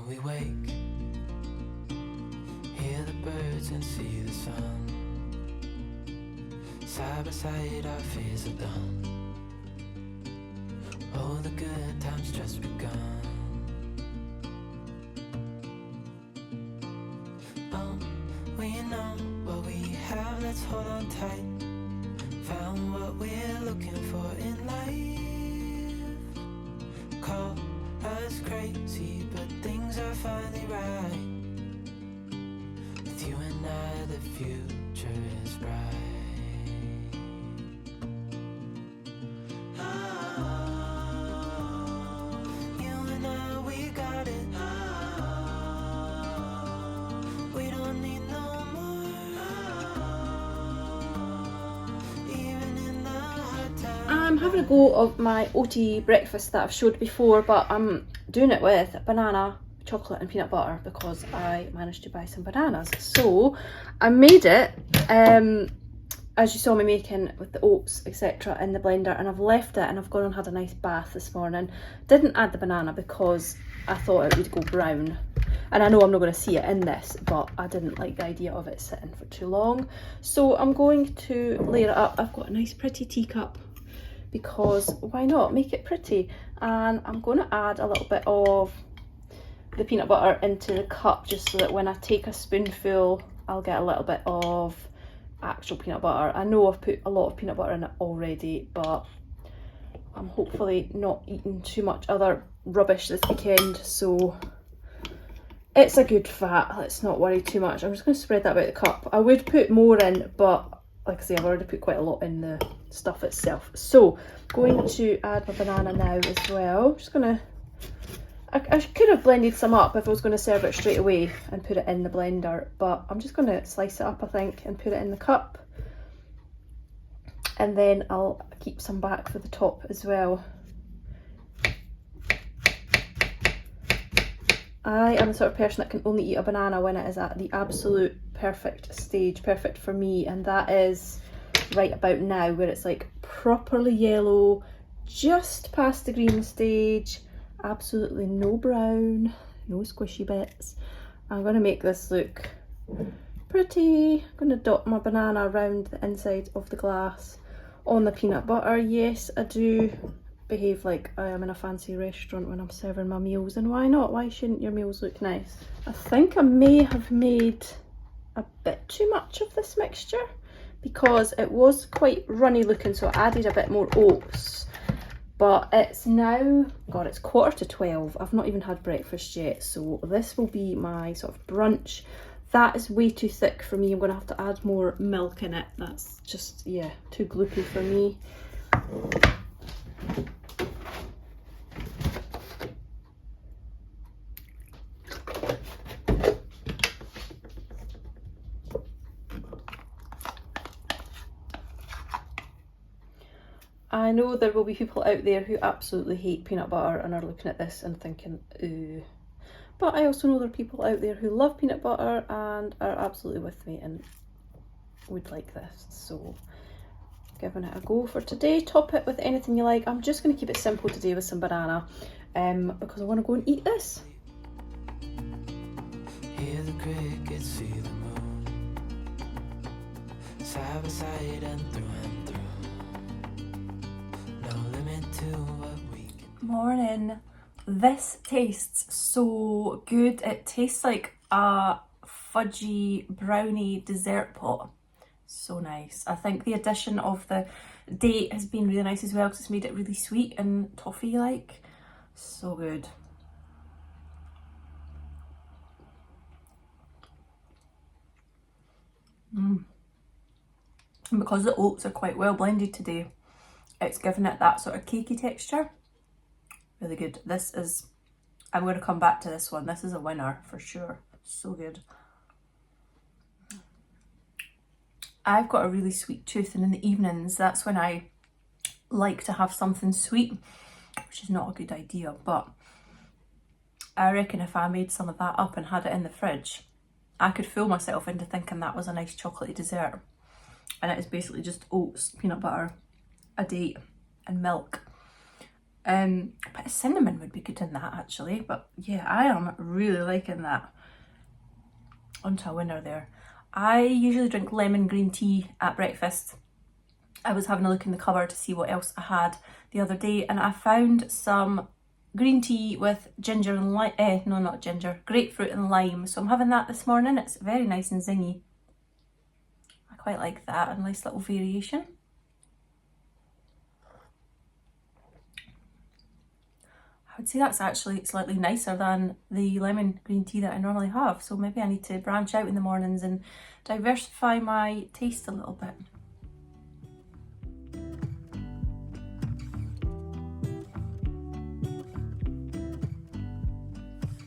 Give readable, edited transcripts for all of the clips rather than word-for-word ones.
we wake, hear the birds and see the sun. Side by side our fears are done. Oh, the good times just begun. Oh, we know what we have, let's hold on tight. Found what we're looking for in life. Call us crazy, but things are finally right. With you and I, the future is bright. I'm having a go of my oaty breakfast that I've showed before, but I'm doing it with banana, chocolate and peanut butter because I managed to buy some bananas. So I made it as you saw me making with the oats etc in the blender, and I've left it and I've gone and had a nice bath this morning. Didn't add the banana because I thought it would go brown, and I know I'm not going to see it in this, but I didn't like the idea of it sitting for too long. So I'm going to layer it up. I've got a nice pretty teacup because why not make it pretty, and I'm going to add a little bit of the peanut butter into the cup just so that when I take a spoonful I'll get a little bit of actual peanut butter. I know I've put a lot of peanut butter in it already, but I'm hopefully not eating too much other rubbish this weekend, so it's a good fat. Let's not worry too much. I'm just going to spread that about the cup. I would put more in, but like I say, I've already put quite a lot in the stuff itself. So going to add my banana now as well. Just gonna, I could have blended some up if I was going to serve it straight away and put it in the blender, but I'm just going to slice it up I think and put it in the cup, and then I'll keep some back for the top as well. I am the sort of person that can only eat a banana when it is at the absolute perfect stage, perfect for me, and that is right about now where it's like properly yellow, just past the green stage, absolutely no brown, no squishy bits. I'm going to make this look pretty. I'm going to dot my banana around the inside of the glass on the peanut butter. Yes, I do behave like I am in a fancy restaurant when I'm serving my meals, and why not? Why shouldn't your meals look nice? I think I may have made a bit too much of this mixture because it was quite runny looking, so I added a bit more oats. But it's now, God, it's 11:45. I've not even had breakfast yet, so this will be my sort of brunch. That is way too thick for me. I'm going to have to add more milk in it. That's just, yeah, too gloopy for me. I know there will be people out there who absolutely hate peanut butter and are looking at this and thinking, ooh. But I also know there are people out there who love peanut butter and are absolutely with me and would like this. So giving it a go for today. Top it with anything you like. I'm just going to keep it simple today with some banana because I want to go and eat this. Hear the crickets, see the moon, side by side and through and through. No limit to what we can. Morning. This tastes so good. It tastes like a fudgy brownie dessert pot. So nice. I think the addition of the date has been really nice as well because it's made it really sweet and toffee like. So good. And because the oats are quite well blended today, it's given it that sort of cakey texture. Really good. This is, I'm going to come back to this one. This is a winner for sure. So good. I've got a really sweet tooth, and in the evenings that's when I like to have something sweet, which is not a good idea, but I reckon if I made some of that up and had it in the fridge, I could fool myself into thinking that was a nice chocolatey dessert. And it is basically just oats, peanut butter, a date and milk. A bit of cinnamon would be good in that actually, but yeah, I am really liking that. Onto a winner there. I usually drink lemon green tea at breakfast. I was having a look in the cupboard to see what else I had the other day, and I found some green tea with ginger and lime, no not ginger, grapefruit and lime. So I'm having that this morning. It's very nice and zingy. I quite like that, a nice little variation. I would say that's actually slightly nicer than the lemon green tea that I normally have. So maybe I need to branch out in the mornings and diversify my taste a little bit.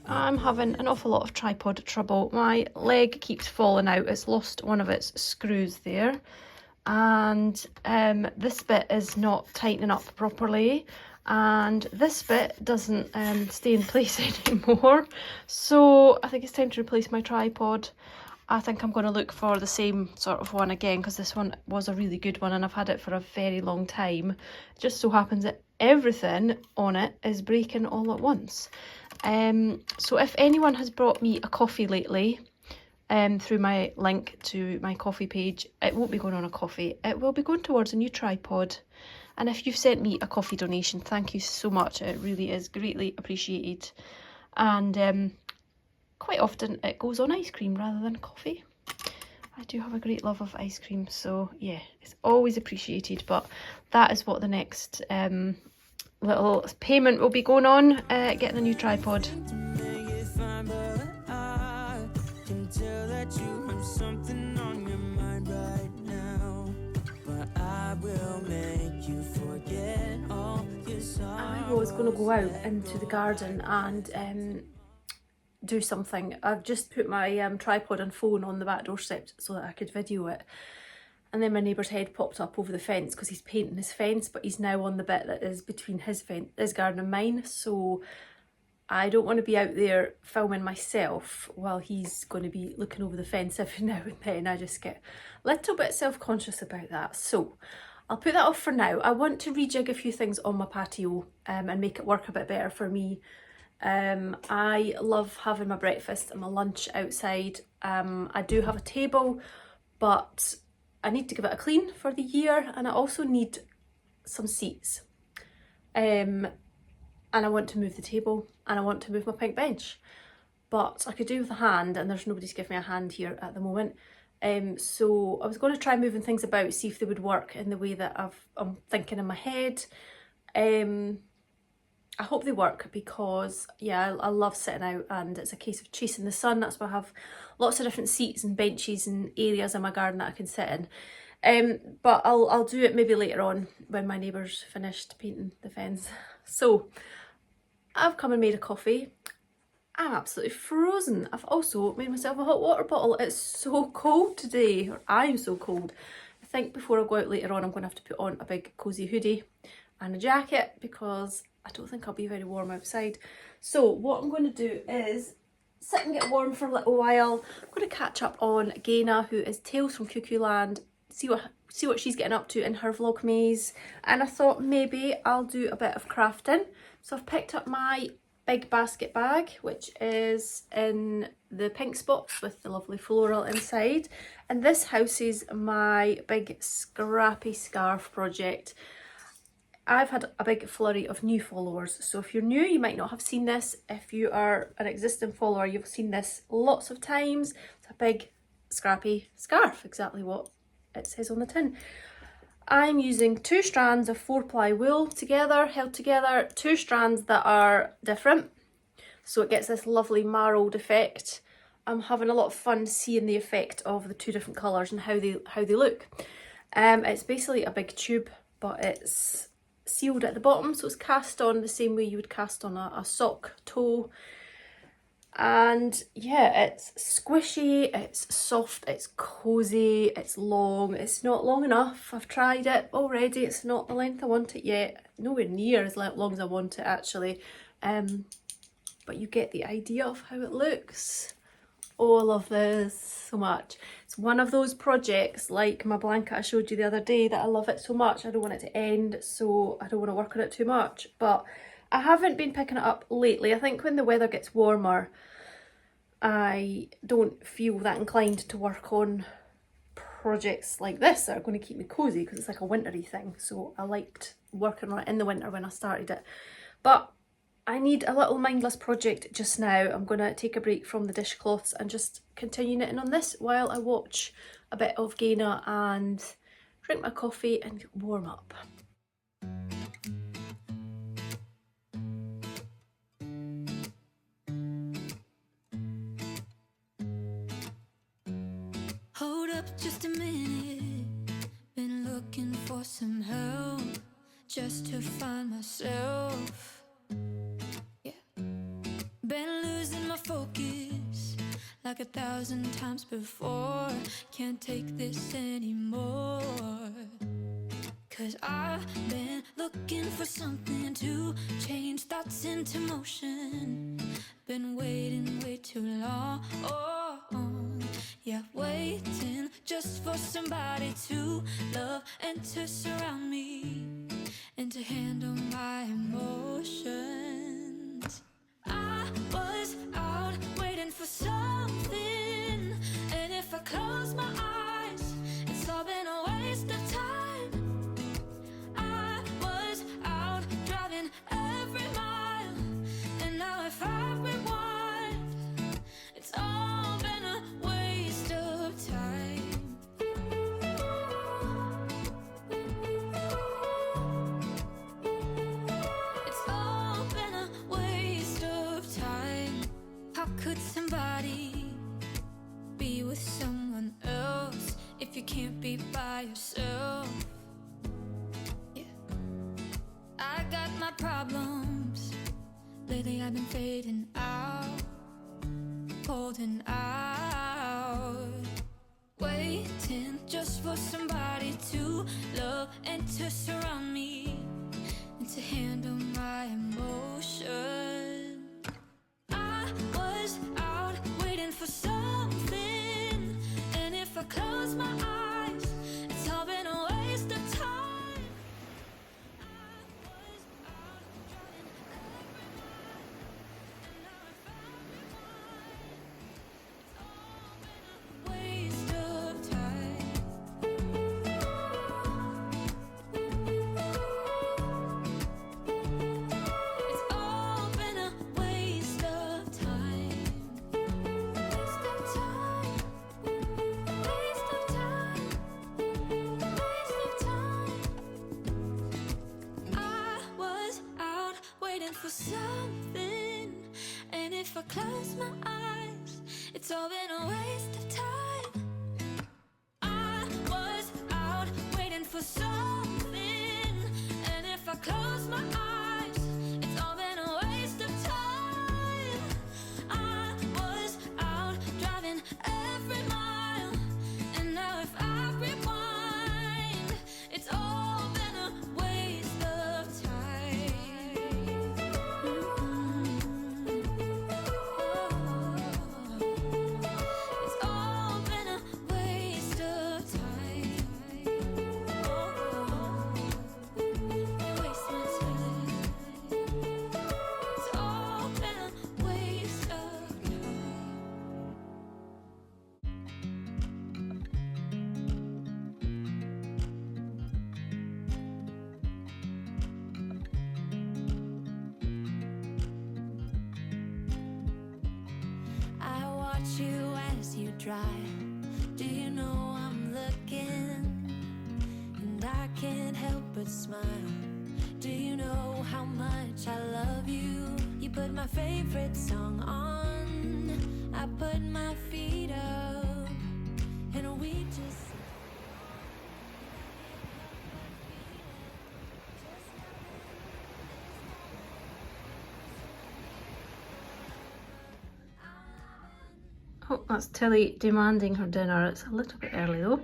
I'm having an awful lot of tripod trouble. My leg keeps falling out. It's lost one of its screws there. And this bit is not tightening up properly. And this bit doesn't stay in place anymore. So I think it's time to replace my tripod. I think I'm going to look for the same sort of one again, because this one was a really good one and I've had it for a very long time. It just so happens that everything on it is breaking all at once. So if anyone has brought me a coffee lately, through my link to my coffee page, it won't be going on a coffee, it will be going towards a new tripod. And if you've sent me a coffee donation, thank you so much. It really is greatly appreciated. And quite often it goes on ice cream rather than coffee. I do have a great love of ice cream, so yeah, it's always appreciated. But that is what the next little payment will be going on, getting a new tripod. I was going to go out into the garden and do something. I've just put my tripod and phone on the back doorstep so that I could video it. And then my neighbour's head popped up over the fence because he's painting his fence, but he's now on the bit that is between his garden and mine. So I don't want to be out there filming myself while he's going to be looking over the fence every now and then. I just get a little bit self-conscious about that. So I'll put that off for now. I want to rejig a few things on my patio and make it work a bit better for me. I love having my breakfast and my lunch outside. I do have a table, but I need to give it a clean for the year, and I also need some seats. And I want to move the table and I want to move my pink bench, but I could do with a hand, and there's nobody to give me a hand here at the moment. So I was going to try moving things about, see if they would work in the way that I'm thinking in my head. I hope they work, because yeah, I love sitting out and it's a case of chasing the sun. That's why I have lots of different seats and benches and areas in my garden that I can sit in. But I'll do it maybe later on when my neighbour's finished painting the fence. So I've come and made a coffee. I'm absolutely frozen. I've also made myself a hot water bottle. It's so cold today, or I'm so cold. I think before I go out later on, I'm going to have to put on a big cosy hoodie and a jacket, because I don't think I'll be very warm outside. So what I'm going to do is sit and get warm for a little while. I'm going to catch up on Gaina, who is Tales from Cuckoo Land, see what she's getting up to in her vlogMAYs. And I thought maybe I'll do a bit of crafting. So I've picked up my big basket bag, which is in the pink spots with the lovely floral inside. And this houses my big scrappy scarf project. I've had a big flurry of new followers, so if you're new, you might not have seen this. If you are an existing follower, you've seen this lots of times. It's a big scrappy scarf, exactly what it says on the tin. I'm using 2 strands of 4-ply wool held together, 2 strands that are different, so it gets this lovely marrow effect. I'm having a lot of fun seeing the effect of the 2 different colours and how they look. It's basically a big tube, but it's sealed at the bottom, so it's cast on the same way you would cast on a sock toe. And yeah, it's squishy, it's soft, it's cozy, it's long. It's not long enough. I've tried it already. It's not the length I want it yet. Nowhere near as long as I want it actually. But you get the idea of how it looks. Oh, I love this so much. It's one of those projects like my blanket I showed you the other day that I love it so much. I don't want it to end, so I don't want to work on it too much. But I haven't been picking it up lately. I think when the weather gets warmer, I don't feel that inclined to work on projects like this that are going to keep me cozy because it's like a wintry thing. So I liked working on it in the winter when I started it. But I need a little mindless project just now. I'm going to take a break from the dishcloths and just continue knitting on this while I watch a bit of Gaina and drink my coffee and warm up. Hold up just a minute. Been looking for some help just to find myself. Been losing my focus like 1,000 times before. Can't take this anymore. 'Cause I've been looking for something to change thoughts into motion. Been waiting way too long. Yeah, waiting just for somebody to love and to surround me and to handle my emotions. I was out waiting for something, and if I close my eyes, it's all been a waste of time. I was out driving every mile, and now if I rewind, it's all been a waste of time. It's all been a waste of time. How could somebody be with someone else if you can't be by yourself? Yeah, I got my problems. Lately I've been fading out, holding out, waiting just for somebody to love and to surround me and to handle my emotions. I was out waiting for something, and if I close my eyes, it's all been a waste of time. I was out driving every mile, and now if I rewind, it's all been a waste of time. It's all been a waste of time. Waste of time. Waste of time. Waste of time. I was out waiting for something, and if I close my eyes, it's all been a waste of time. I was out waiting for something, and if I close my eyes, it's all been a waste of time. I was out driving every mile, and now if I rewind, it's all been a waste of time. It's all been a waste of time. Waste my time. It's all been a waste of time. I watch you as you drive. Do you know I'm looking? And I can't help but smile. Do you know how much I love you? You put my favorite song on. I put my feet up, and we just. Oh, that's Tilly demanding her dinner. It's a little bit early though.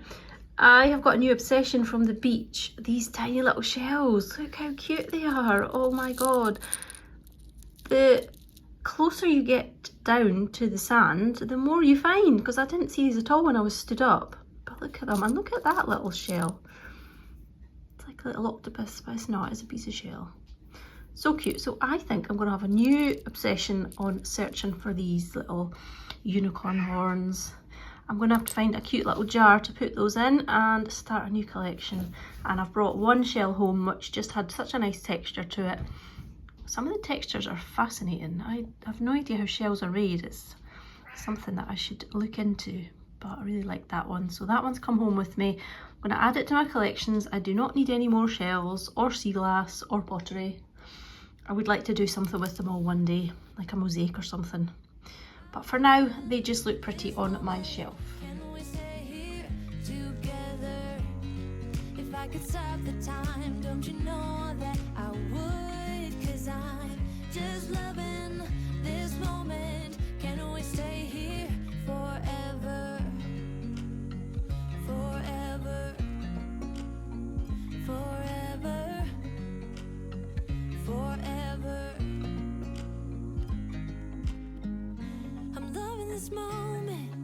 I have got a new obsession from the beach. These tiny little shells. Look how cute they are. Oh my god. The closer you get down to the sand, the more you find, because I didn't see these at all when I was stood up. But look at them, and look at that little shell. It's like a little octopus, but it's not, it's a piece of shell. So cute. So I think I'm going to have a new obsession on searching for these little unicorn horns. I'm going to have to find a cute little jar to put those in and start a new collection. And I've brought one shell home which just had such a nice texture to it. Some of the textures are fascinating. I have no idea how shells are made. It's something that I should look into, but I really like that one. So that one's come home with me. I'm going to add it to my collections. I do not need any more shells or sea glass or pottery. I would like to do something with them all one day, like a mosaic or something. But for now, they just look pretty on my shelf. If I could stop the time, don't you know that I would? 'Cause I'm just loving this moment. Can we stay here forever? Forever. Forever. Forever. I'm loving this moment.